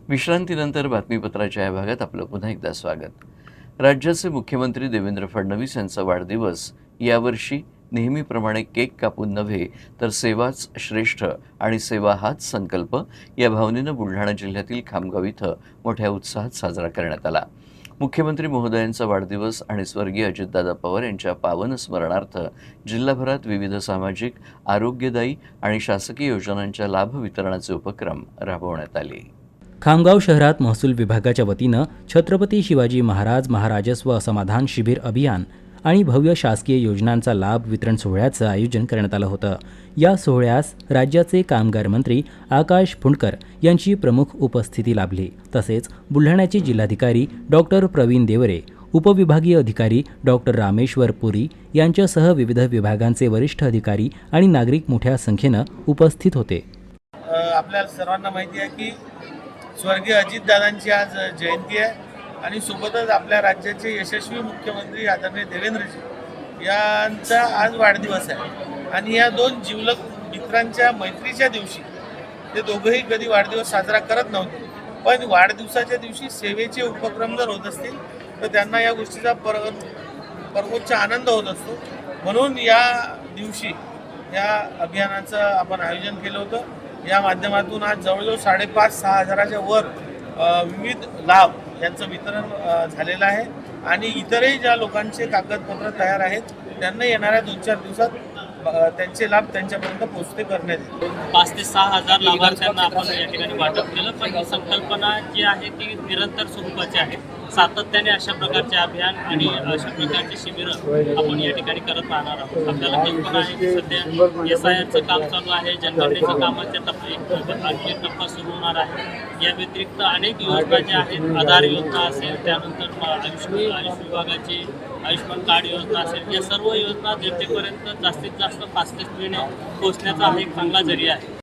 विश्रांतीनंतर बातमीपत्राच्या या भागात आपलं पुन्हा एकदा स्वागत. राज्याचे मुख्यमंत्री देवेंद्र फडणवीस यांचा वाढदिवस यावर्षी नेहमीप्रमाणे केक कापून नव्हे तर सेवाच श्रेष्ठ आणि सेवा हाच संकल्प या भावनेनं बुलढाणा जिल्ह्यातील खामगाव इथं मोठ्या उत्साहात साजरा करण्यात आला. मुख्यमंत्री महोदयांचा वाढदिवस आणि स्वर्गीय अजितदादा पवार यांच्या पावन स्मरणार्थ जिल्हाभरात विविध सामाजिक, आरोग्यदायी आणि शासकीय योजनांच्या लाभ वितरणाचे उपक्रम राबवण्यात आले. खामगाव शहरात महसूल विभागाच्या वतीनं छत्रपती शिवाजी महाराज महाराजस्व असमाधान शिबिर अभियान आणि भव्य शासकीय योजनांचा लाभ वितरण सोहळ्याचं आयोजन करण्यात आलं होतं. या सोहळ्यास राज्याचे कामगार मंत्री आकाश फुंडकर यांची प्रमुख उपस्थिती लाभली. तसेच बुलढाण्याचे जिल्हाधिकारी डॉक्टर प्रवीण देवरे, उपविभागीय अधिकारी डॉक्टर रामेश्वर पुरी यांच्यासह विविध विभागांचे वरिष्ठ अधिकारी आणि नागरिक मोठ्या संख्येनं उपस्थित होते. आपल्याला सर्वांना माहिती आहे की स्वर्गीय अजितदादांची आज जयंती आहे आणि सोबतच आपल्या राज्याचे यशस्वी मुख्यमंत्री आदरणीय देवेंद्रजी यांचा आज वाढदिवस आहे. आणि या दोन जिवलग मित्रांच्या मैत्रीच्या दिवशी ते दोघंही कधी वाढदिवस साजरा करत नव्हते, पण वाढदिवसाच्या दिवशी सेवेचे उपक्रम जर होत असतील तर त्यांना या गोष्टीचा परमोच्च आनंद होत असतो. म्हणून या दिवशी या अभियानाचं आपण आयोजन केलं होतं. या माध्यमातून आज जवळजवळ 5,500-6 हजाराच्या वर विविध लाभ यांचं वितरण झालेलं आहे. आणि इतरही ज्या लोकांचे कागदपत्र तयार आहेत त्यांना येणाऱ्या 2-4 दिवसात त्यांचे लाभ त्यांच्यापर्यंत पोहोचते करण्यात येईल. 5 ते 6 हजार लाभार्थ्यांना आपण या ठिकाणी वाटप केलं. पण ही संकल्पना जी आहे ती निरंतर स्वरूपाची आहे. सातत्याने अशा प्रकारचे अभियान आणि अशा प्रकारचे शिबिरं आपण या ठिकाणी करत राहणार आहोत. आपल्याला कल्पना आहे की सध्या SIRचं काम चालू आहे, जनगणनेच्या कामाच्या आणखी टप्पा सुरू होणार आहे. या व्यतिरिक्त अनेक योजना ज्या आहेत, आधार योजना असेल, त्यानंतर आयुष विभागाची आयुष्यमान कार्ड योजना असेल, या सर्व योजना जनतेपर्यंत जास्तीत जास्त फास्टेस्ट वेने पोहोचण्याचा हा एक चांगला जरिया आहे.